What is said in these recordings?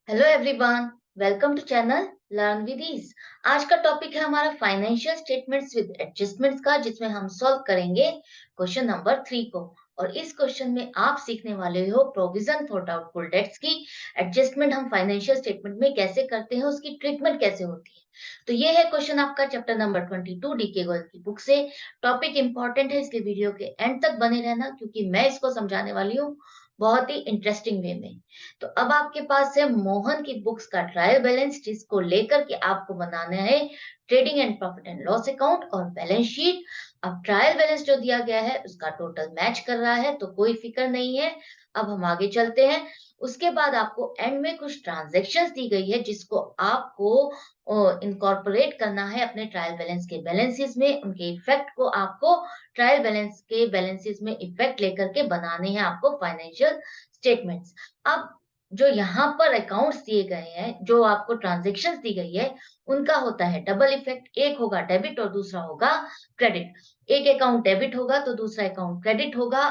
Hello everyone, welcome to channel learn with ease. आज का topic है हमारा फाइनेंशियल स्टेटमेंट्स विद एडजस्टमेंट्स का, जिसमें हम सॉल्व करेंगे क्वेश्चन नंबर 3 को। और इस क्वेश्चन में आप सीखने वाले हो प्रोविजन फॉर डाउटफुल डेट्स की एडजस्टमेंट हम फाइनेंशियल स्टेटमेंट में कैसे करते हैं, उसकी ट्रीटमेंट कैसे होती है। तो ये है क्वेश्चन आपका चैप्टर नंबर 22 डीके गोयल की बुक से। टॉपिक इंपॉर्टेंट है, इसलिए वीडियो के एंड तक बने रहना, क्योंकि मैं इसको समझाने वाली हूँ बहुत ही इंटरेस्टिंग वे में। तो अब आपके पास है मोहन की बुक्स का ट्रायल बैलेंस, जिसको लेकर के आपको बनाना है trading and profit and loss account और बैलेंस शीट। अब ट्रायल बैलेंस जो दिया गया है उसका टोटल मैच कर रहा है, तो कोई फिक्र नहीं है। अब हम आगे चलते हैं। उसके बाद आपको एंड में कुछ ट्रांजैक्शंस दी गई है, जिसको आपको इनकॉर्पोरेट करना है अपने ट्रायल बैलेंस के बैलेंसेस में। उनके इफेक्ट को आपको ट्रायल बैलेंस के बैलेंसेस में इफेक्ट लेकर के बनाने हैं आपको फाइनेंशियल स्टेटमेंट्स। अब जो यहाँ पर अकाउंट्स दिए गए हैं, जो आपको ट्रांजैक्शंस दी गई है, उनका होता है डबल इफेक्ट। एक होगा डेबिट और दूसरा होगा क्रेडिट। एक अकाउंट डेबिट होगा तो दूसरा अकाउंट क्रेडिट होगा।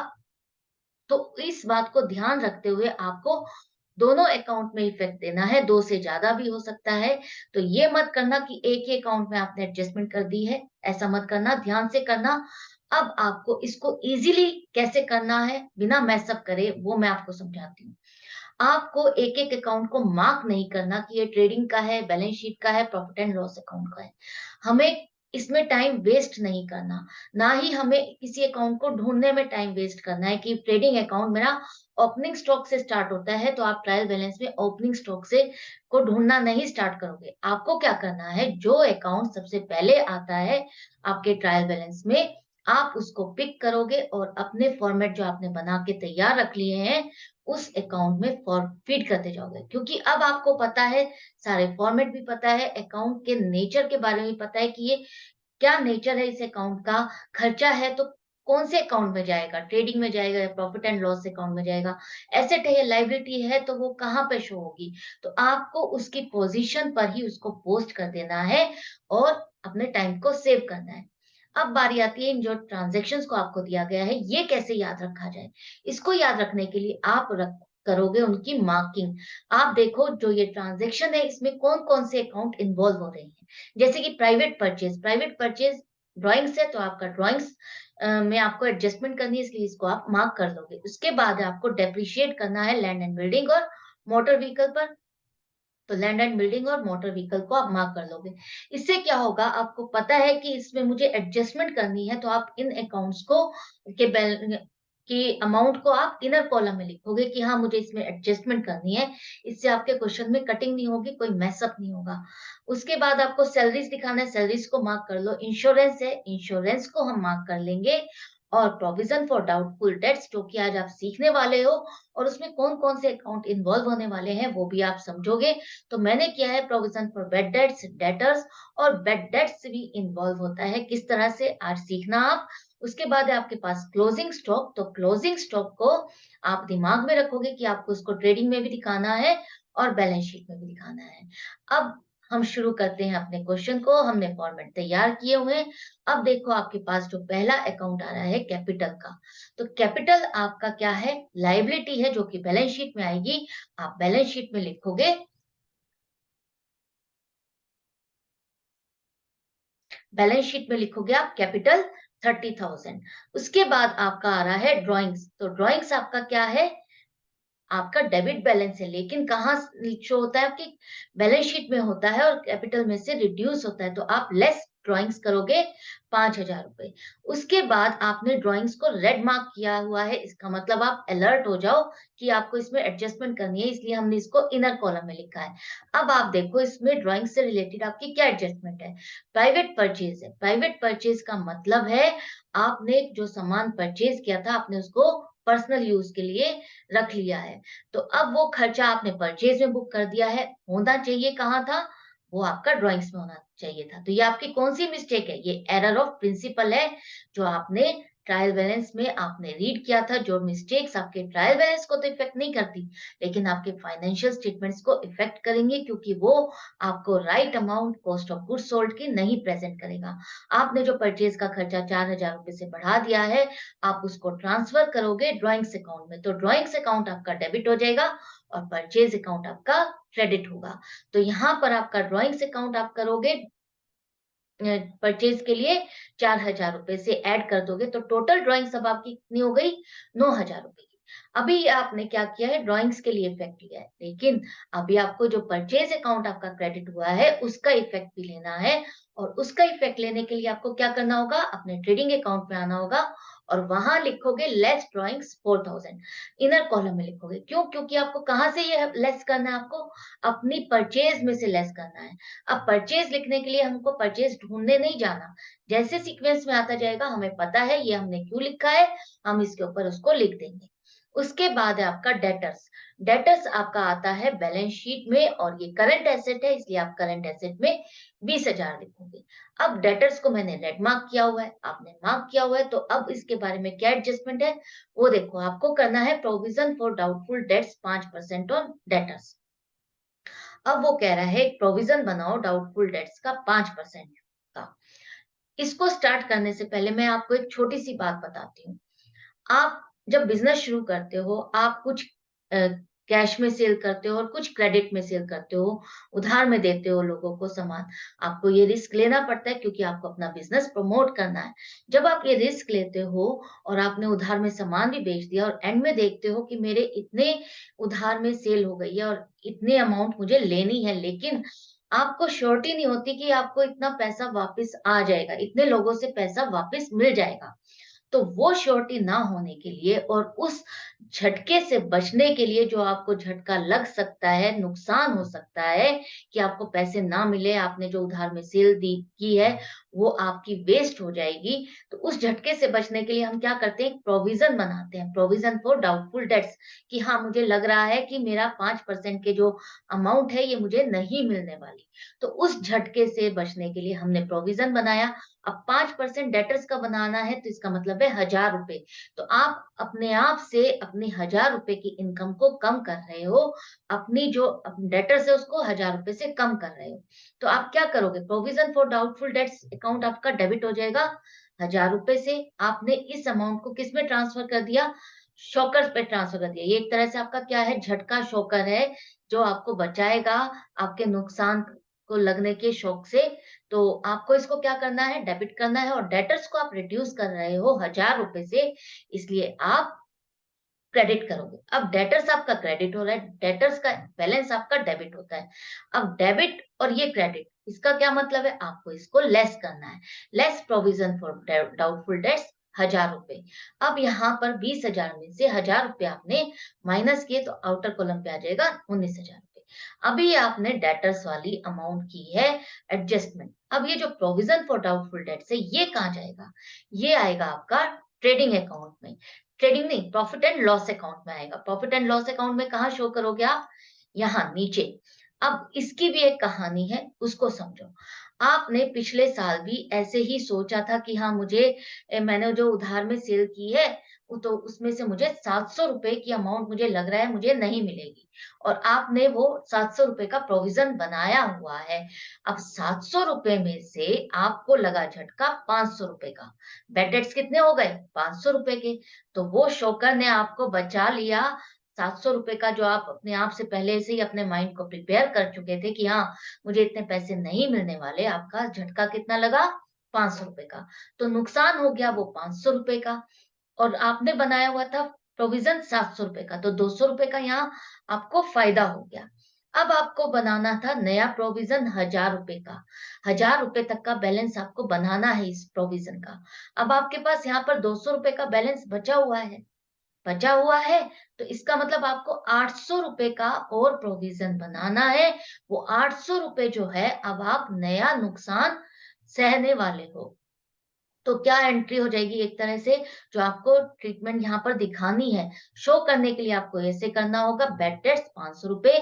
तो इस बात को ध्यान रखते हुए आपको दोनों अकाउंट में इफेक्ट देना है, दो से ज्यादा भी हो सकता है। तो ये मत करना कि एक ही अकाउंट में आपने एडजस्टमेंट कर दी है, ऐसा मत करना, ध्यान से करना। अब आपको इसको इजीली कैसे करना है बिना मैसअप करे, वो मैं आपको समझाती हूँ। आपको एक-एक अकाउंट को मार्क नहीं करना कि ये ट्रेडिंग का है, बैलेंस शीट का है, प्रॉफिट एंड लॉस अकाउंट का है। हमें इसमें टाइम वेस्ट नहीं करना, ना ही हमें किसी अकाउंट को ढूँढने में टाइम वेस्ट करना है कि ट्रेडिंग अकाउंट मेरा ओपनिंग स्टॉक से स्टार्ट होता है, तो आप ट्रायल बैलेंस में ओपनिंग स्टॉक से को ढूँढना नहीं स्टार्ट करोगे। आपको क्या करना है, जो अकाउंट सबसे पहले आता है आपके ट्रायल बैलेंस में, आप उसको पिक करोगे और अपने फॉर्मेट जो आपने बना के तैयार रख लिए हैं, उस अकाउंट में फॉर फीड करते जाओगे। क्योंकि अब आपको पता है, सारे फॉर्मेट भी पता है, अकाउंट के नेचर के बारे में पता है कि ये क्या नेचर है इस अकाउंट का। खर्चा है तो कौन से अकाउंट में जाएगा, ट्रेडिंग में जाएगा या प्रॉफिट एंड लॉस अकाउंट में जाएगा। एसेट है या लायबिलिटी है तो वो कहाँ पे शो होगी। तो आपको उसकी पोजीशन पर ही उसको पोस्ट कर देना है और अपने टाइम को सेव करना है। अब बारी आती है इन जो ट्रांजैक्शंस को आपको दिया गया है, ये कैसे याद रखा जाए। इसको याद रखने के लिए आप रख करोगे उनकी मार्किंग। आप देखो जो ये ट्रांजैक्शन है, इसमें कौन-कौन से अकाउंट इन्वॉल्व हो रहे हैं। जैसे कि प्राइवेट परचेज ड्राइंग्स है, तो आपका ड्राइंग्स में आपको एडजस्टमेंट करनी है, इसलिए इसको आप मार्क कर लोगे। उसके बाद आपको डेप्रिशिएट करना है लैंड एंड बिल्डिंग और मोटर व्हीकल पर, तो लैंड एंड बिल्डिंग और मोटर व्हीकल को आप मार्क कर लोगे। इससे क्या होगा, आपको पता है कि इसमें मुझे एडजस्टमेंट करनी है, तो आप इन अकाउंट्स को के बैल की अमाउंट को आप इनर कॉलम में लिखोगे कि हाँ, मुझे इसमें एडजस्टमेंट करनी है। इससे आपके क्वेश्चन में कटिंग नहीं होगी, कोई मैसअप नहीं होगा। उसके बाद आपको सैलरीज दिखाना है, सैलरीज को मार्क कर लो। इंश्योरेंस है, इंश्योरेंस को हम मार्क कर लेंगे। और प्रोविजन फॉर डाउटफुल डेट्स, जो कि आज आप सीखने वाले हो, और उसमें कौन-कौन से अकाउंट इन्वॉल्व होने वाले हैं, वो भी आप समझोगे। तो मैंने किया है provision for bad debts, debtors, और बैड डेट्स भी इन्वॉल्व होता है, किस तरह से आज सीखना आप। उसके बाद है आपके पास क्लोजिंग स्टॉक, तो क्लोजिंग स्टॉक को आप दिमाग में रखोगे कि आपको उसको ट्रेडिंग में भी दिखाना है और बैलेंस शीट में भी दिखाना है। अब हम शुरू करते हैं अपने क्वेश्चन को। हमने फॉर्मेट तैयार किए हुए हैं। अब देखो आपके पास जो पहला अकाउंट आ रहा है कैपिटल का, तो कैपिटल आपका क्या है, लायबिलिटी है, जो कि बैलेंस शीट में आएगी। आप बैलेंस शीट में लिखोगे, बैलेंस शीट में लिखोगे आप कैपिटल 30,000। उसके बाद आपका आ रहा है ड्राइंग्स, तो ड्राइंग्स आपका क्या है, आपका डेबिट बैलेंस है, लेकिन कहाँ शो होता है, आपकी बैलेंस शीट में होता है और कैपिटल में से रिड्यूस होता है, तो आप लेस ड्राइंग्स करोगे 5,000 रुपए। उसके बाद आपने ड्राइंग्स को रेड मार्क किया हुआ है, इसका मतलब आप अलर्ट हो जाओ कि आपको इसमें एडजस्टमेंट करनी है, इसलिए हमने इसको इनर कॉलम में लिखा है। अब आप देखो इसमें ड्राइंग से रिलेटेड आपकी क्या एडजस्टमेंट है। प्राइवेट परचेज है, प्राइवेट परचेज का मतलब है आपने जो सामान परचेज किया था, आपने उसको पर्सनल यूज के लिए रख लिया है। तो अब वो खर्चा आपने परचेज में बुक कर दिया है, होना चाहिए कहाँ था? वो आपका ड्राइंग्स में होना चाहिए था। तो ये आपकी कौन-सी मिस्टेक है? ये एरर ऑफ प्रिंसिपल है, जो आपने ट्रायल बैलेंस में आपने रीड किया था, जो मिस्टेक्स आपके ट्रायल बैलेंस को तो इफेक्ट नहीं करती, लेकिन आपके फाइनेंशियल स्टेटमेंट्स को इफेक्ट करेंगे, क्योंकि वो आपको right amount cost of goods sold की नहीं प्रेजेंट करेगा। आपने जो परचेज का खर्चा 4,000 रुपए से बढ़ा दिया है, आप उसको ट्रांसफर करोगे ड्राइंग्स अकाउंट में, तो ड्राइंग्स अकाउंट आपका डेबिट हो जाएगा और परचेज अकाउंट आपका क्रेडिट होगा। तो यहाँ पर आपका ड्राइंग्स अकाउंट आप करोगे परचेज के लिए 4,000 रुपए से ऐड कर दोगे, तो टोटल ड्राइंग्स अब आपकी कितनी हो गई? 9,000 रुपए की। अभी आपने क्या किया है, ड्राइंग्स के लिए इफेक्ट लिया है, लेकिन अभी आपको जो परचेज अकाउंट आपका क्रेडिट हुआ है उसका इफेक्ट भी लेना है, और उसका इफेक्ट लेने के लिए आपको क्या करना होगा, अपने ट्रेडिंग अकाउंट में आना होगा और वहां लिखोगे लेस ड्राइंग्स 4,000, इनर कॉलम में लिखोगे। क्यों? क्योंकि आपको कहां से ये लेस करना है, आपको अपनी परचेज में से लेस करना है। अब परचेज लिखने के लिए हमको परचेज ढूँढने नहीं जाना। जैसे सीक्वेंस में आता जाएगा, हमें पता है ये हमने क्यों लिखा है, हम इसके ऊपर उसको लिख देंगे। उसके बाद है आपका डेटर्स। डेटर्स आपका आता है बैलेंस शीट में, और ये करंट एसेट है, इसलिए आप करंट एसेट में 20,000 लिखोगे। अब डेटर्स को मैंने रेड मार्क किया हुआ है, आपने मार्क किया हुआ है, तो अब इसके बारे में क्या एडजस्टमेंट है, वो देखो। आपको करना है provision for doubtful debts 5% on debtors. अब वो कह रहा है एक प्रोविजन बनाओ डाउटफुल डेट्स का 5% का। इसको स्टार्ट करने से पहले मैं आपको एक छोटी सी बात बताती हूँ। आप जब बिजनेस शुरू करते हो, आप कुछ कैश में सेल करते हो और कुछ क्रेडिट में सेल करते हो, उधार में देते हो लोगों को सामान। आपको ये रिस्क लेना पड़ता है, क्योंकि आपको अपना बिजनेस प्रमोट करना है। जब आप ये रिस्क लेते हो और आपने उधार में सामान भी बेच दिया और एंड में देखते हो कि मेरे इतने उधार में सेल हो गई है और इतने अमाउंट मुझे लेनी है, लेकिन आपको श्योरिटी नहीं होती कि आपको इतना पैसा वापस आ जाएगा, इतने लोगों से पैसा वापस मिल जाएगा। तो वो श्योरिटी ना होने के लिए और उस झटके से बचने के लिए, जो आपको झटका लग सकता है, नुकसान हो सकता है कि आपको पैसे ना मिले, आपने जो उधार में सेल दी की है, वो आपकी वेस्ट हो जाएगी। तो उस झटके से बचने के लिए हम क्या करते हैं, प्रोविज़न बनाते हैं, प्रोविज़न फॉर डाउटफुल डेट्स, कि हाँ, मुझे लग रहा है कि मेरा 5% के जो अमाउंट है, ये मुझे नहीं मिलने वाली। तो उस झटके से बचने के लिए हमने प्रोविज़न बनाया। अब 5% डेटर्स का बनाना है, तो इसका मतलब है 1,000 रुपए। तो आप अपने आप से अपनी 1,000 रुपए की इनकम को कम कर रहे हो। अपनी जो डेटर्स है उसको 1,000 रुपए से कम कर रहे हो। तो आप क्या करोगे, provision for doubtful debts account आपका डेबिट हो जाएगा 1,000 रुपए से। आपने इस अमाउंट को किसमें ट्रांसफर कर दिया, शॉकर्स पे ट्रांसफर कर दिया। ये एक तरह से आपका क्या है, झटका शॉकर है, जो आपको बचाएगा आपके नुकसान को लगने के शौक से। तो आपको इसको क्या करना है, डेबिट करना है, और डेटर्स को आप रिड्यूस कर रहे हो 1,000 रुपए से, इसलिए आप क्रेडिट करोगे। अब डेटर्स आपका क्रेडिट हो रहा है, डेटर्स का बैलेंस आपका डेबिट होता है। अब डेबिट और ये क्रेडिट, इसका क्या मतलब है, आपको इसको लेस करना है। Less provision for doubtful debts 1,000 रुपए। अब यहाँ पर 20,000 में से 1,000 रुपए आपने माइनस किए, तो आउटर कॉलम पे आ जाएगा 19,000 रुपए। अभी आपने डेटर्स वाली अमाउंट की है एडजस्टमेंट। अब ये जो प्रोविजन फॉर डाउटफुल डेट्स है, ये कहाँ जाएगा, ये आएगा आपका ट्रेडिंग अकाउंट में। ट्रेडिंग नहीं, प्रॉफिट एंड लॉस अकाउंट में आएगा। प्रॉफिट एंड लॉस अकाउंट में कहाँ शो करोगे आप, यहाँ नीचे। अब इसकी भी एक कहानी है, उसको समझो। आपने पिछले साल भी ऐसे ही सोचा था कि हाँ, मुझे मैंने जो उधार में सेल की है, वो तो उसमें से मुझे 700 रुपए की अमाउंट मुझे लग रहा है मुझे नहीं मिलेगी, और आपने वो 700 रुपए का प्रोविजन बनाया हुआ है। अब 700 रुपए में से आपको लगा झटका 500 रुपए का। बेड डेट्स कितने हो गए, 500 रुपए के। तो वो शोकर ने आपको बचा लिया 700 रुपए का, जो आप अपने आप से पहले से ही अपने माइंड को प्रिपेयर कर चुके थे कि हाँ, मुझे इतने पैसे नहीं मिलने वाले। आपका झटका कितना लगा, 500 रुपए का। तो नुकसान हो गया वो 500 रुपए का, और आपने बनाया हुआ था प्रोविजन 700 रुपए का, तो 200 रुपए का यहाँ आपको फायदा हो गया। अब आपको बनाना था नया प्रोविजन 1,000 रुपए का। 1,000 रुपए तक का बैलेंस आपको बनाना है इस प्रोविजन का। अब आपके पास यहाँ पर 200 रुपए का बैलेंस बचा हुआ है, तो इसका मतलब आपको 800 रुपए का और प्रोविजन बनाना है। वो 800 रुपए जो है, अब आप नया नुकसान सहने वाले हो। तो क्या एंट्री हो जाएगी एक तरह से, जो आपको ट्रीटमेंट यहाँ पर दिखानी है, शो करने के लिए आपको ऐसे करना होगा, bad debts ₹500,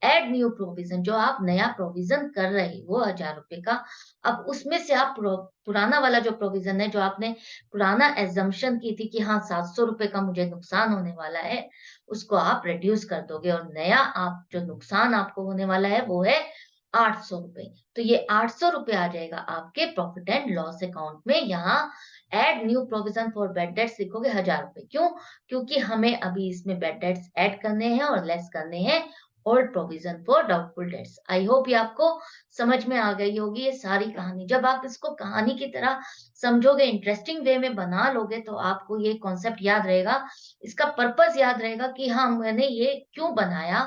add new provision, जो आप नया प्रोविजन कर रहे हो ₹1000 का, अब उसमें से आप पुराना वाला जो प्रोविजन है, जो आपने पुराना एजम्पशन की थी कि हाँ ₹700 का मुझे नुकसान होने वाला है, उसको आप रिड्यूस कर दोगे और नया आप जो नुकसान आपको होने वाला है वो है ₹800। तो ये ₹800 आ जाएगा आपके प्रॉफिट एंड लॉस अकाउंट में। यहाँ add new provision for bad debts लिखोगे ₹1000। क्यों? क्योंकि हमें अभी इसमें बेड डेट्स ऐड करने हैं और लेस करने हैं old provision for doubtful debts. I hope ये आपको समझ में आ गई होगी ये सारी कहानी। जब आप इसको कहानी की तरह समझोगे, इंटरेस्टिंग वे में बना लोगे, तो आपको ये कॉन्सेप्ट याद रहेगा, इसका पर्पस याद रहेगा कि हाँ, मैंने ये क्यों बनाया,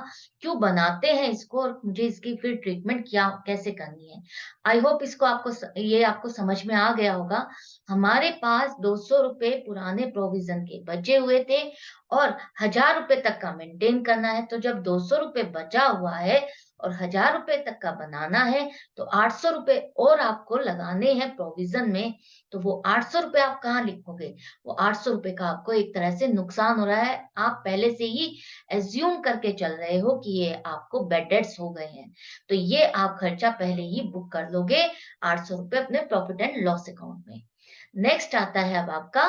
क्यों बनाते हैं इसको और मुझे इसकी फिर ट्रीटमेंट क्या कैसे करनी है। आई होप इसको ये आपको समझ में आ गया होगा। हमारे पास ₹200 पुराने प्रोविजन के बचे हुए थे और ₹1000 तक का मेंटेन करना है। तो जब ₹200 बचा हुआ है और ₹1000 तक का बनाना है, तो ₹800 और आपको लगाने हैं प्रोविजन में। तो वो ₹800 आप कहाँ लिखोगे? वो ₹800 का आपको एक तरह से नुकसान हो रहा है। आप पहले से ही एज्यूम करके चल रहे हो कि ये आपको बेड डेट्स हो गए हैं। तो ये आप खर्चा पहले ही बुक कर लोगे ₹800 अपने प्रॉफिट एंड लॉस अकाउंट में। नेक्स्ट आता है अब आपका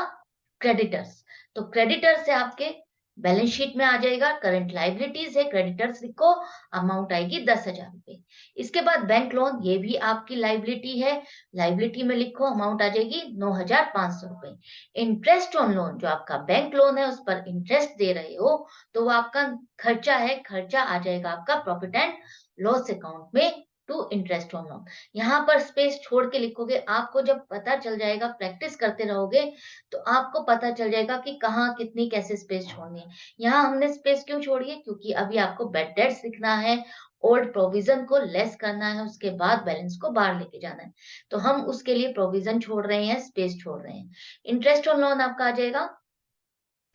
क्रेडिटर्स। तो क्रेडिटर से आपके बैलेंस शीट में आ जाएगा, करंट लायबिलिटीज है, क्रेडिटर्स लिखो, अमाउंट आएगी ₹10,000। इसके बाद बैंक लोन, ये भी आपकी लायबिलिटी है, लायबिलिटी में लिखो, अमाउंट आ जाएगी ₹9,500। इंटरेस्ट ऑन लोन, जो आपका बैंक लोन है उस पर इंटरेस्ट दे रहे हो, तो वो आपका खर्चा है, खर्चा आ जाएगा आपका प्रॉफिट एंड लॉस अकाउंट में टू इंटरेस्ट ऑन लोन। यहाँ पर स्पेस छोड़ के लिखोगे, आपको जब पता चल जाएगा, प्रैक्टिस करते रहोगे, तो आपको पता चल जाएगा कि कहाँ कितनी कैसे स्पेस छोड़नी है। यहाँ हमने स्पेस क्यों छोड़ी है? क्योंकि अभी आपको बेड डेट्स लिखना है, ओल्ड प्रोविजन को लेस करना है, उसके बाद बैलेंस को बाहर लेके जाना है। तो हम उसके लिए प्रोविजन छोड़ रहे हैं, स्पेस छोड़ रहे हैं। इंटरेस्ट ऑन लोन आपका आ जाएगा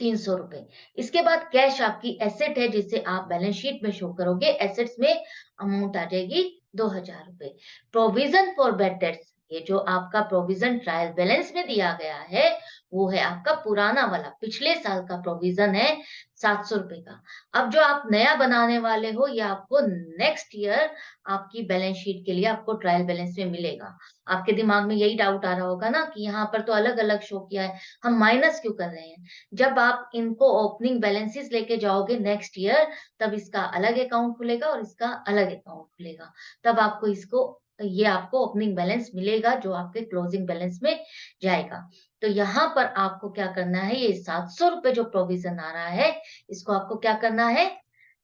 ₹300। इसके बाद कैश आपकी एसेट है जिसे आप बैलेंस शीट में शो करोगे। एसेट्स में अमाउंट आ जाएगी ₹2000। प्रोविजन फॉर बेड डेट्स, ये जो आपका प्रोविजन ट्रायल बैलेंस में दिया गया है, वो है आपका पुराना वाला, पिछले साल का प्रोविजन है ₹700 का। अब जो आप नया बनाने वाले हो, ये आपको नेक्स्ट ईयर आपकी बैलेंस शीट के लिए आपको ट्रायल बैलेंस में मिलेगा। आपके दिमाग में यही डाउट आ रहा होगा ना कि यहाँ पर तो अलग-अलग शो किया है, हम माइनस क्यों कर रहे हैं? जब आप इनको ओपनिंग बैलेंसेस लेके जाओगे नेक्स्ट ईयर, तब इसका अलग अकाउंट खुलेगा और इसका अलग अकाउंट खुलेगा। तब आपको ये आपको ओपनिंग बैलेंस मिलेगा जो आपके क्लोजिंग बैलेंस में जाएगा। तो यहाँ पर आपको क्या करना है, ये ₹700 जो प्रोविजन आ रहा है, इसको आपको क्या करना है,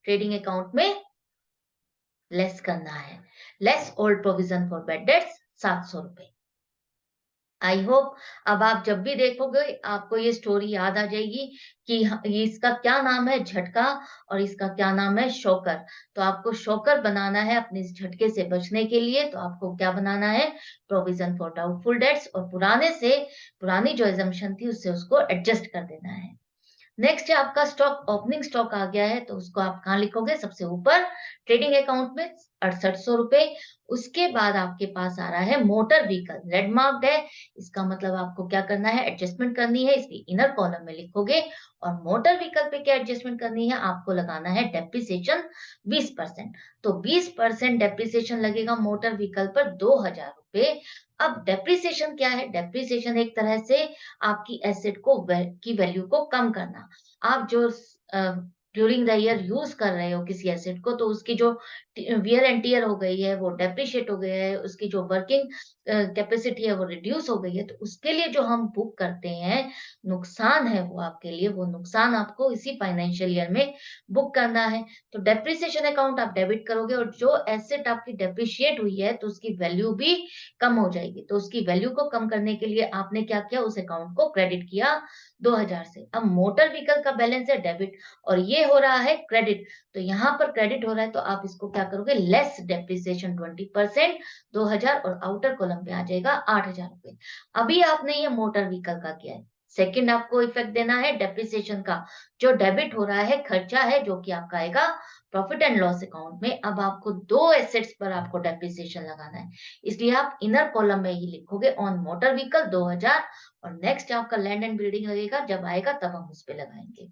ट्रेडिंग अकाउंट में लेस करना है। Less old provision for bad debts ₹700। I hope अब आप जब भी देखोगे आपको ये स्टोरी याद आ जाएगी कि ये इसका क्या नाम है, झटका, और इसका क्या नाम है, शॉकर। तो आपको शॉकर बनाना है अपने इस झटके से बचने के लिए, तो आपको क्या बनाना है, प्रोविजन फॉर डाउटफुल डेट्स, और पुरानी जो एजम्पशन थी उससे उसको एडजस्ट कर देना है। नेक्स्ट है आपका स्टॉक, ओपनिंग स्टॉक आ गया है, तो उसको आप कहाँ लिखोगे, सबसे ऊपर ट्रेडिंग अकाउंट में ₹6800। उसके बाद आपके पास आ रहा है मोटर व्हीकल, रेड मार्क्ड है, इसका मतलब आपको क्या करना है, एडजस्टमेंट करनी है, इसकी इनर कॉलम में लिखोगे। और मोटर व्हीकल पे क्या एडजस्टमेंट करनी है, आपको लगाना है डेप्रिसिएशन 20%। तो 20% डेप्रिसिएशन लगेगा मोटर व्हीकल पर ₹2000। अब डेप्रिसिएशन क्या है, डेप्रिसिएशन एक तरह से आपकी एसेट की वैल्यू को कम करना। आप जो ड्यूरिंग द ईयर यूज कर रहे हो किसी एसेट को, तो उसकी जो वियर एंड टियर हो गई है वो डेप्रिशिएट हो गया है, उसकी जो वर्किंग कैपेसिटी है वो रिड्यूस हो गई है, तो उसके लिए जो हम बुक करते हैं नुकसान है, वो आपके लिए वो नुकसान आपको इसी फाइनेंशियल ईयर में बुक करना है। तो डेप्रिसिएशन अकाउंट आप डेबिट करोगे, और जो एसेट आपकी डेप्रिशिएट हुई है तो उसकी वैल्यू भी कम हो जाएगी। तो उसकी वैल्यू को कम करने के लिए आपने क्या किया, उस अकाउंट को क्रेडिट किया 2000 से। अब मोटर व्हीकल का बैलेंस है डेबिट और ये हो रहा है क्रेडिट, तो यहाँ पर क्रेडिट हो रहा है, तो आप इसको क्या करोगे, लेस डेप्रिसिएशन 20%, 2000, और आउटर कॉलम पे आ जाएगा ₹8000। अभी आपने ये मोटर व्हीकल का किया है, सेकंड आपको इफेक्ट देना है डेप्रिसिएशन का, जो डेबिट हो रहा है, खर्चा है जो कि आपका आएगा प्रॉफिट एंड लॉस अकाउंट में। अब आपको दो एसेट्स पर आपको डेप्रिसिएशन लगाना है, इसलिए आप इनर कॉलम में ही लिखोगे ऑन मोटर व्हीकल 2000, और नेक्स्ट आपका लैंड एंड बिल्डिंग लगेगा, जब आएगा तब हम उस पे लगाएंगे।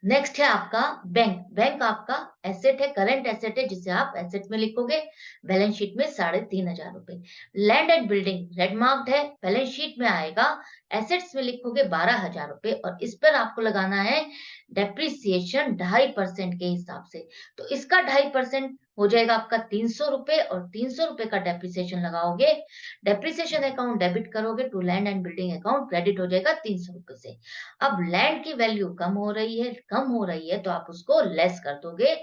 नेक्स्ट है आपका बैंक। बैंक आपका एसेट है, करंट एसेट है, जिसे आप एसेट में लिखोगे बैलेंस शीट में 3,500 रुपए। Land and building red marked है, बैलेंस शीट में आएगा, एसेट्स में लिखोगे 12,000 रुपए, और इस पर आपको लगाना है डेप्रिसिएशन 2.5% के हिसाब से। तो इसका 2.5% हो जाएगा आपका 300 रुपए, और 300 रुपए का डेप्रिसिएशन लगाओगे, डेप्रिसिएशन अकाउंट डेबिट करोगे to land and building account, credit हो जाएगा 300 रुपए से। अब लैंड की वैल्यू कम हो रही है तो आप उसको लेस कर दोगे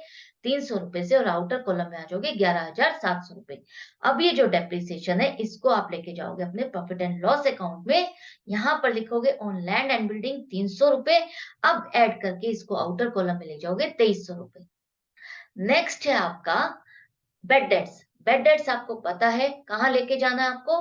300 रुपए से, और आउटर कॉलम में आ जाओगे 11,700 रुपए। अब ये जो डेप्रिसिएशन है, इसको आप लेके जाओगे अपने प्रॉफिट एंड लॉस अकाउंट में, यहाँ पर लिखोगे ऑन लैंड एंड बिल्डिंग 300 रुपए, अब ऐड करके इसको आउटर कॉलम में ले जाओगे 2300 रुपए। नेक्स्ट है आपका बेड डेट्स। बेड डेट्स आपको पता है कहाँ लेके जाना है आपको,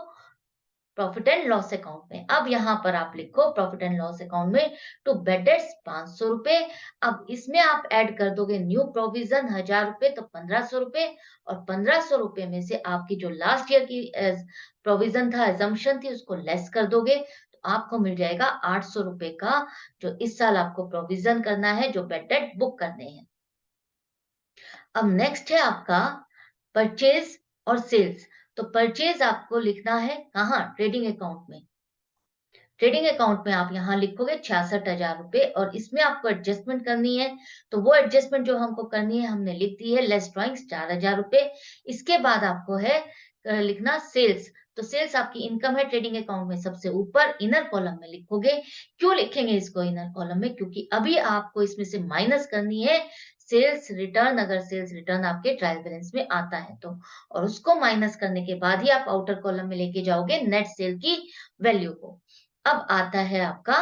प्रॉफिट एंड लॉस अकाउंट में। अब यहाँ पर आप लिखो प्रॉफिट एंड लॉस अकाउंट में टू बेड डेट्स 500 रुपए। अब इसमें आप ऐड कर दोगे न्यू प्रोविजन 1000 रुपए, तो 1500 रुपए, और 1500 रुपए में से आपकी जो लास्ट ईयर की प्रोविजन था, एजम्पशन थी, उसको लेस कर दोगे, तो आपको मिल जाएगा 800 रुपए का, जो इस साल आपको प्रोविजन करना है, जो बेड डेट बुक करने हैं। अब नेक्स्ट है आपका परचेज और सेल्स। तो परचेज आपको लिखना है कहाँ, ट्रेडिंग अकाउंट में। ट्रेडिंग अकाउंट में आप यहाँ लिखोगे 66,000 रुपए, और इसमें आपको एडजस्टमेंट करनी है, तो वो एडजस्टमेंट जो हमको करनी है हमने लिख दी है, लेस ड्रॉइंग्स 4,000 रुपए। इसके बाद आपको है लिखना सेल्स। तो सेल्स आपकी इनकम है ट्रेडिंग अकाउंट में, सबसे ऊपर इनर कॉलम में लिखोगे। क्यों लिखेंगे इसको इनर कॉलम में, क्योंकि अभी आपको इसमें से माइनस करनी है सेल्स रिटर्न, अगर सेल्स रिटर्न आपके ट्रायल बैलेंस में आता है तो, और उसको माइनस करने के बाद ही आप आउटर कॉलम में लेके जाओगे नेट सेल की वैल्यू को। अब आता है आपका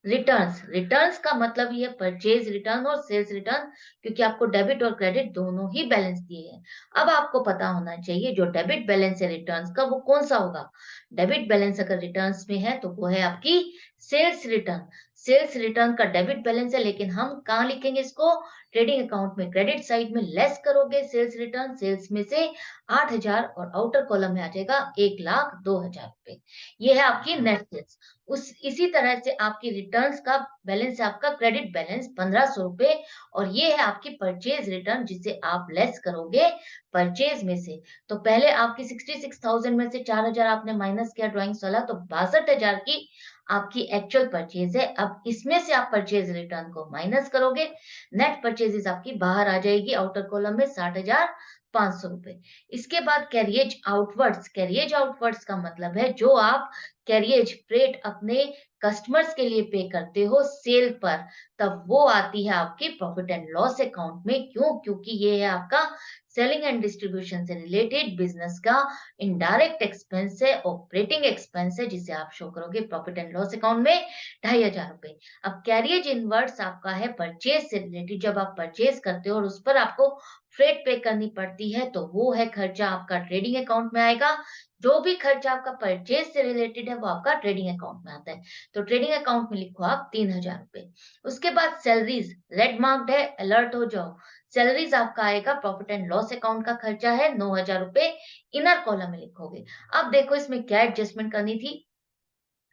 रिटर्न्स। रिटर्न्स का मतलब ये परचेज रिटर्न और सेल्स रिटर्न, क्योंकि आपको डेबिट और क्रेडिट दोनों ही बैलेंस दिए हैं। अब आपको पता होना चाहिए जो डेबिट बैलेंस है रिटर्न्स का, वो कौन सा होगा। डेबिट बैलेंस अगर रिटर्न्स में है तो वो है आपकी सेल्स रिटर्न। सेल्स रिटर्न का डेबिट बैलेंस है, लेकिन हम कहाँ लिखेंगे इसको, ट्रेडिंग अकाउंट में क्रेडिट साइड में लेस करोगे सेल्स रिटर्न, सेल्स में से 8,000, और आउटर कॉलम में आ जाएगा 1,02,000 रुपए। ये है आपकी नेट सेल्स। उस इसी तरह से आपकी रिटर्न्स का बैलेंस है आपका क्रेडिट बैलेंस 1500 रुपए, और ये है आपकी परचेज रिटर्न, जिसे आप लेस करोगे परचेज में से। तो पहले आपकी 66,000 में से 4,000 आपने माइनस किया ड्राइंग्स वाला, तो 62,000 की आपकी एक्चुअल परचेज है। अब इसमें से आप परचेज रिटर्न को माइनस करोगे, नेट परचेजेस आपकी बाहर आ जाएगी आउटर कॉलम में 60,500 रुपए। इसके बाद कैरियज आउटवर्ड्स। कैरियज आउटवर्ड्स का मतलब है जो आप कैरियज फ्रेट अपने कस्टमर्स के लिए पे करते हो सेल पर, तब वो आती है आपकी प्रॉफिट एंड लॉस अकाउंट में। क्यों, क्योंकि ये है आपका सेलिंग एंड डिस्ट्रीब्यूशन से रिलेटेड बिजनेस का इनडायरेक्ट एक्सपेंस है, ऑपरेटिंग एक्सपेंस है, जिसे आप शो करोगे प्रॉफिट एंड लॉस अकाउंट में 2,500 रुपए। अब कैरियज इनवर्ड्स आपका है परचेज से रिलेटेड, जब आप परचेज करते हो और उस पर आपको फ्रेट पे करनी पड़ती है, तो वो है खर्चा आपका ट्रेडिंग अकाउंट में आएगा। जो भी खर्चा आपका परचेज से रिलेटेड है वो आपका ट्रेडिंग अकाउंट में आता है। तो ट्रेडिंग अकाउंट में लिखो आप 3,000 रुपए। उसके बाद सैलरीज रेड मार्क्ड है, अलर्ट हो जाओ। सैलरीज आपका आएगा प्रॉफिट एंड लॉस अकाउंट का खर्चा है 9,000 रुपए, इनर कॉलम में लिखोगे। अब देखो इसमें क्या एडजस्टमेंट करनी थी,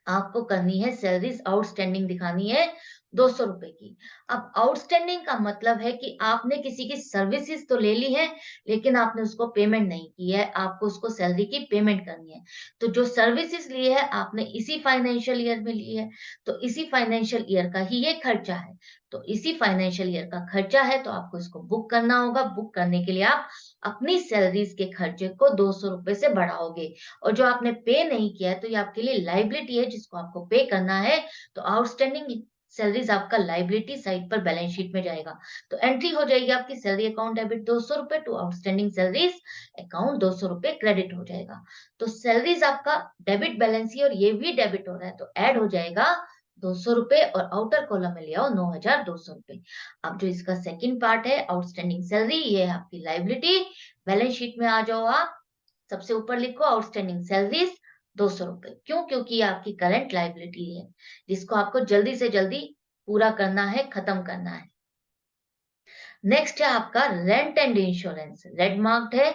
आपको करनी है सैलरीज आउटस्टैंडिंग दिखानी है 200 रुपए की। अब आउटस्टैंडिंग का मतलब है कि आपने किसी की सर्विसेज तो ले ली है, लेकिन आपने उसको पेमेंट नहीं की है, आपको उसको सैलरी की पेमेंट करनी है। तो जो सर्विसेज ली है आपने इसी फाइनेंशियल ईयर में ली है, तो इसी फाइनेंशियल ईयर का ही ये खर्चा है। तो इसी फाइनेंशियल ईयर का खर्चा है, तो आपको इसको बुक करना होगा। बुक करने के लिए आप अपनी सैलरीज के खर्चे को 200 रुपए से बढ़ाओगे, और जो आपने पे नहीं किया है तो ये आपके लिए लाइबिलिटी है, जिसको आपको पे करना है। तो आउटस्टैंडिंग सैलरीज आपका लाइबिलिटी साइड पर बैलेंस शीट में जाएगा। तो एंट्री हो जाएगी आपकी सैलरी अकाउंट डेबिट 200 रुपए टू आउटस्टैंडिंग सैलरीज अकाउंट 200 रुपए क्रेडिट हो जाएगा। तो सैलरीज आपका डेबिट बैलेंस ही, और ये भी डेबिट हो रहा है, तो ऐड हो जाएगा 200 रुपए, और आउटर कॉलम में ले आओ 9,200 रुपए। अब जो इसका सेकंड पार्ट है आउटस्टैंडिंग सैलरी, ये है आपकी लाइबिलिटी। बैलेंस शीट में आ जाओ आप, सबसे ऊपर लिखो आउटस्टैंडिंग सैलरीज ₹200। क्यों? क्योंकि ये आपकी करंट लायबिलिटी है, जिसको आपको जल्दी से जल्दी पूरा करना है, खत्म करना है। नेक्स्ट है आपका rent and insurance, red marked है।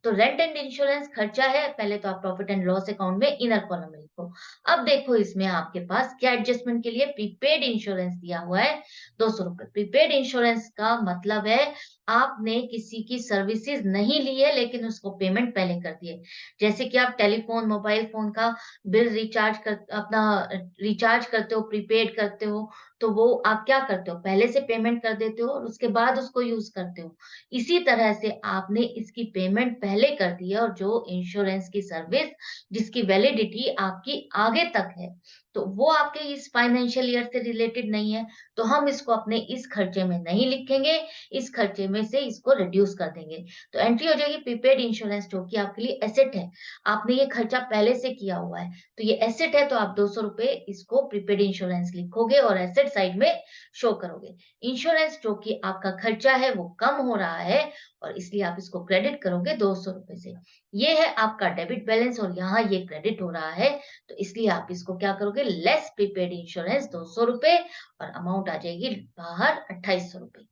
तो रेंट एंड इंश्योरेंस खर्चा है, पहले तो आप प्रॉफिट एंड लॉस अकाउंट में इनर कॉलम में लिखो। अब देखो इसमें आपके पास क्या एडजस्टमेंट के लिए प्रीपेड इंश्योरेंस दिया हुआ है ₹200। प्रीपेड इंश्योरेंस का मतलब है आपने किसी की सर्विसेज नहीं ली है लेकिन उसको पेमेंट पहले कर दी है। जैसे कि आप टेलीफोन, मोबाइल फोन का बिल रिचार्ज कर अपना रिचार्ज करते हो, प्रीपेड करते हो, तो वो आप क्या करते हो, पहले से पेमेंट कर देते हो और उसके बाद उसको यूज करते हो। इसी तरह से आपने इसकी पेमेंट पहले कर दी है और जो इंश्योरेंस की सर्विस जिसकी वैलिडिटी आपकी आगे तक है, तो वो आपके इस फाइनेंशियल ईयर से रिलेटेड नहीं है, तो हम इसको अपने इस खर्चे में नहीं लिखेंगे, इस खर्चे में से इसको रिड्यूस कर देंगे। तो एंट्री हो जाएगी प्रीपेड इंश्योरेंस, जो कि आपके लिए एसेट है। आपने ये खर्चा पहले से किया हुआ है, तो ये एसेट है, तो आप ₹200 इसको प्रीपेड इंश्योरेंस लिखोगे और एसेट साइड में शो करोगे। इंश्योरेंस जो कि आपका खर्चा है वो कम हो रहा है और इसलिए आप इसको क्रेडिट करोगे ₹200 से। ये है आपका डेबिट बैलेंस और यहाँ ये क्रेडिट हो रहा है, तो इसलिए आप इसको क्या करोगे, लेस प्रीपेड इंश्योरेंस ₹200 और अमाउंट आ जाएगी बाहर ₹2800।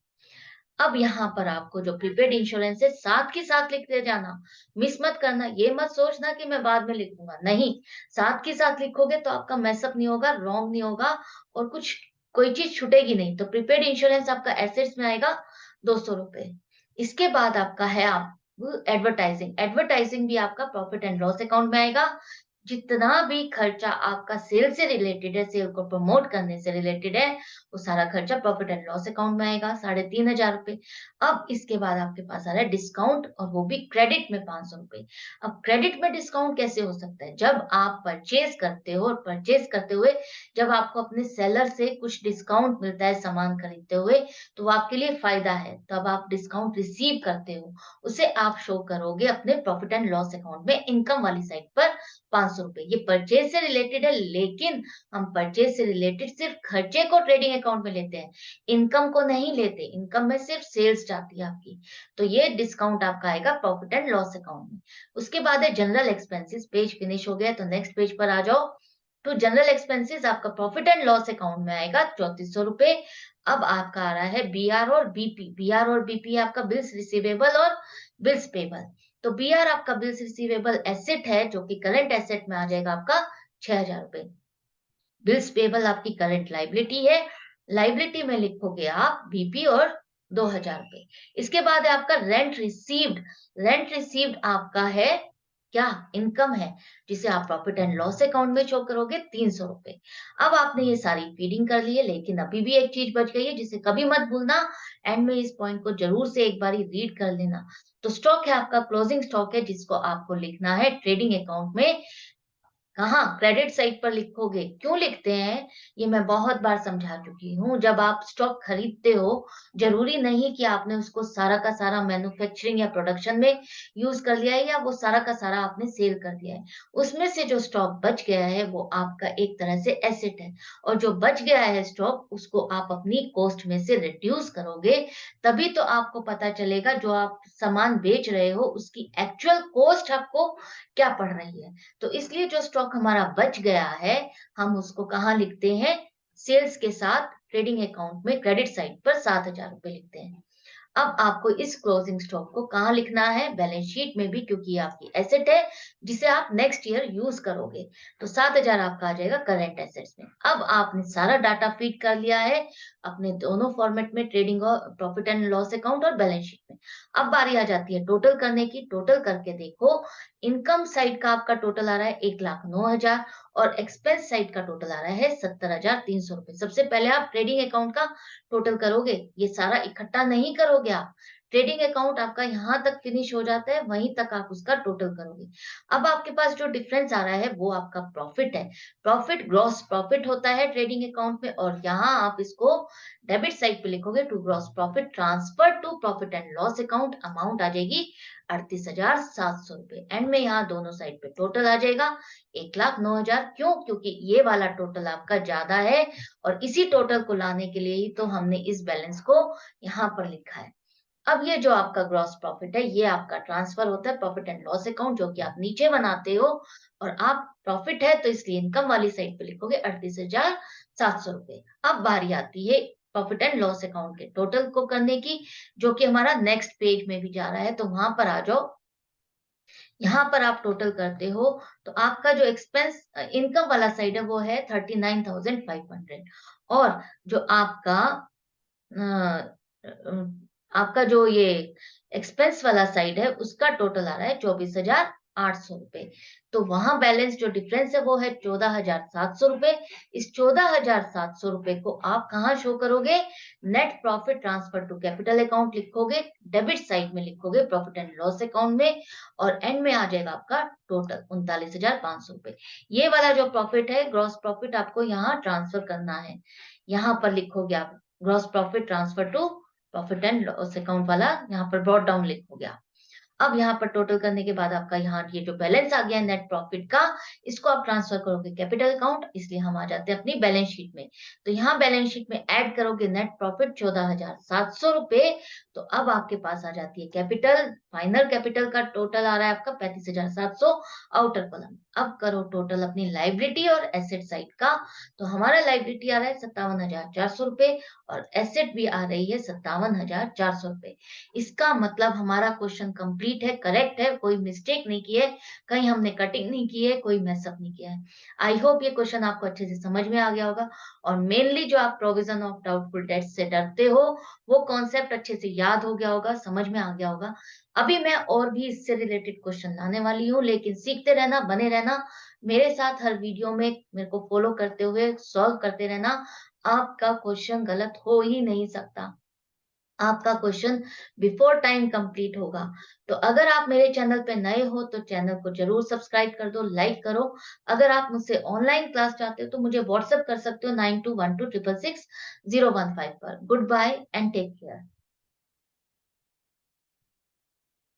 अब यहाँ पर आपको जो प्रीपेड इंश्योरेंस है साथ के साथ लिखते जाना, मिस मत करना, ये मत सोचना कि मैं बाद में लिखूंगा, नहीं, साथ के साथ लिखोगे तो आपका मैसअप नहीं होगा, रॉन्ग नहीं होगा और कुछ कोई चीज छूटेगी नहीं। तो प्रीपेड इंश्योरेंस आपका एसेट्स में आएगा ₹200। इसके बाद आपका है आप एडवर्टाइजिंग, एडवर्टाइजिंग भी आपका प्रॉफिट एंड लॉस अकाउंट में आएगा। जितना भी खर्चा आपका सेल से रिलेटेड है, सेल को प्रमोट करने से रिलेटेड है, वो सारा खर्चा प्रॉफिट एंड लॉस अकाउंट में आएगा ₹3500। अब इसके बाद आपके पास आ रहा है डिस्काउंट और वो भी क्रेडिट में ₹500। अब क्रेडिट में डिस्काउंट कैसे हो सकता है? जब आप परचेज करते हो और परचेज करते हुए जब आपको अपने सेलर से कुछ डिस्काउंट मिलता है सामान खरीदते हुए, तो वो आपके लिए फायदा है। तब आप डिस्काउंट रिसीव करते हो, उसे आप शो करोगे अपने प्रॉफिट एंड लॉस अकाउंट में इनकम वाली साइड पर ₹500। ये परचेज से रिलेटेड है, लेकिन हम परचेज से रिलेटेड सिर्फ खर्चे को ट्रेडिंग अकाउंट में लेते हैं, इनकम को नहीं लेते। इनकम में सिर्फ सेल्स जाती है आपकी। तो ये डिस्काउंट आपका आएगा प्रॉफिट एंड लॉस अकाउंट में। उसके बाद है जनरल एक्सपेंसेस, पेज फिनिश हो गया तो नेक्स्ट पेज पर आ जाओ। तो जनरल एक्सपेंसेस आपका प्रॉफिट एंड लॉस अकाउंट में आएगा ₹3400। अब आपका आ रहा है बीआर और बीपी। बीआर और बीपी आपका बिल्स रिसीवेबल और बिल्स पेबल। तो बीआर आपका बिल्स रिसीवेबल एसेट है, जो कि करंट एसेट में आ जाएगा आपका ₹6000। बिल्स पेबल आपकी करंट लायबिलिटी है, लायबिलिटी में लिखोगे आप बीपी और ₹2000। इसके बाद है आपका रेंट रिसीव्ड। रेंट रिसीव्ड आपका है क्या, इनकम है, जिसे आप प्रॉफिट एंड लॉस अकाउंट में शो करोगे ₹300। अब आपने ये सारी फीडिंग कर ली है, लेकिन अभी भी एक चीज बच गई है जिसे कभी मत भूलना, एंड में इस पॉइंट को जरूर से एक बारी रीड कर लेना। तो स्टॉक है आपका क्लोजिंग स्टॉक है, जिसको आपको लिखना है ट्रेडिंग अकाउंट में। कहाँ? क्रेडिट साइड पर लिखोगे। क्यों लिखते हैं? ये मैं बहुत बार समझा चुकी हूँ। जब आप स्टॉक खरीदते हो, ज़रूरी नहीं कि आपने उसको सारा का सारा मैन्युफैक्चरिंग या प्रोडक्शन में यूज़ कर लिया है या वो सारा का सारा आपने सेल कर दिया है। उसमें से जो स्टॉक बच गया है, वो आपका एक तरह से एसेट है और जो बच गया है स्टॉक, उसको आप अपनी कॉस्ट में से रिड्यूस करोगे, तभी तो आपको पता चलेगा जो आप सामान बेच रहे हो, उसकी एक्चुअल कॉस्ट आपको क्या पड़ रही है। तो इसलिए जो स्टॉक हमारा बच गया है, हम उसको कहाँ लिखते हैं? सेल्स के साथ ट्रेडिंग अकाउंट में क्रेडिट साइड पर ₹7000 लिखते हैं। अब आपको इस क्लोजिंग स्टॉक को कहाँ लिखना है? बैलेंस शीट में भी, क्योंकि ये आपकी एसेट है जिसे आप नेक्स्ट ईयर यूज करोगे। तो 7000 आपका आ जाएगा करंट एसेट्स में। अब आपने सारा डाटा फीड कर लिया है अपने दोनों फॉर्मेट में, ट्रेडिंग और प्रॉफिट एंड लॉस अकाउंट और बैलेंस शीट में। अब बारी आ जाती है टोटल करने की। टोटल करके देखो, इनकम साइड का आपका टोटल आ रहा है 1,09,000 और एक्सपेंस साइड का टोटल आ रहा है ₹70,300। सबसे पहले आप ट्रेडिंग अकाउंट का टोटल करोगे, ये सारा इकट्ठा नहीं करोगे आप। ट्रेडिंग अकाउंट आपका यहाँ तक फिनिश हो जाता है, वहीं तक आप उसका टोटल करोगे। अब आपके पास जो डिफरेंस आ रहा है वो आपका प्रॉफिट है। प्रॉफिट ग्रॉस प्रॉफिट होता है ट्रेडिंग अकाउंट में और यहाँ आप इसको डेबिट साइड पे लिखोगे to gross profit transfer to profit and loss account. Amount आ जाएगी ₹38,700 एंड में यहाँ दोनों साइड पे टोटल आ जाएगा 1,09,000। क्यों? क्योंकि ये वाला टोटल आपका ज्यादा है और इसी टोटल को लाने के लिए ही तो हमने इस बैलेंस को यहाँ पर लिखा है। अब ये जो आपका ग्रॉस प्रॉफिट है, ये आपका ट्रांसफर होता है प्रॉफिट एंड लॉस अकाउंट, जो कि आप नीचे बनाते हो, और आप प्रॉफिट है तो इसलिए इनकम वाली साइड पे लिखोगे 38,700 रुपए। अब बारी आती है प्रॉफिट एंड लॉस अकाउंट के टोटल को करने की, जो कि हमारा नेक्स्ट पेज में भी जा रहा है, तो वहां पर आ जाओ। यहाँ पर आप टोटल करते हो तो आपका जो एक्सपेंस इनकम वाला साइड है वो है 39,500, और जो अ, अ, आपका जो ये एक्सपेंस वाला साइड है उसका टोटल आ रहा है 24,800 रुपए। तो वहां बैलेंस जो डिफरेंस है वो है 14,700 रुपए। इस 14,700 रुपए को आप कहाँ शो करोगे? Net profit transfer to capital account लिखोगे, डेबिट साइड में लिखोगे प्रॉफिट एंड लॉस अकाउंट में, और एंड में आ जाएगा आपका टोटल 39,500 रुपए। ये वाला जो प्रॉफिट है, ग्रॉस प्रॉफिट, आपको यहाँ ट्रांसफर करना है। यहाँ पर लिखोगे आप gross profit transfer to profit and loss account वाला, यहाँ पर ब्रॉट डाउन लिखोगे आप। अब यहाँ पर टोटल करने के बाद आपका यहाँ ये जो बैलेंस आ गया नेट प्रॉफिट का, इसको आप ट्रांसफर करोगे कैपिटल अकाउंट, इसलिए हम आ जाते हैं अपनी बैलेंस शीट में। तो यहाँ बैलेंस शीट में ऐड करोगे नेट प्रॉफिट 14,700 रुपए, तो अब आपके पास आ जाती है कैपिटल, फाइनल कैपिटल का टोटल आ रहा है आपका 35,700, आउटर कॉलम। अब करो टोटल अपनी लाइबिलिटी और एसेट साइड का। तो हमारा लाइबिलिटी आ रहा है 57,400 रुपए, और एसेट भी आ रही है 57,400 रुपए। इसका मतलब हमारा क्वेश्चन कंप्लीट है, करेक्ट है, कोई मिस्टेक नहीं की है, कहीं हमने कटिंग नहीं की है, कोई मैसअप नहीं किया है। आई होप ये क्वेश्चन आपको अच्छे से समझ में आ गया होगा, और मेनली जो आप प्रोविजन ऑफ डाउटफुल डेट्स से डरते हो, वो कॉन्सेप्ट अच्छे से याद हो गया होगा, समझ में आ गया होगा। अभी मैं और भी इससे रिलेटेड क्वेश्चन लाने वाली हूँ, लेकिन सीखते रहना, बने रहना मेरे साथ, हर वीडियो में मेरे को फॉलो करते हुए सॉल्व करते रहना। आपका क्वेश्चन गलत हो ही नहीं सकता, आपका क्वेश्चन बिफोर टाइम कंप्लीट होगा। तो अगर आप मेरे चैनल पे नए हो तो चैनल को जरूर सब्सक्राइब कर दो, लाइक करो। अगर आप मुझसे ऑनलाइन क्लास चाहते हो तो मुझे व्हाट्सएप कर सकते हो 9212666015 पर। Good bye and take care.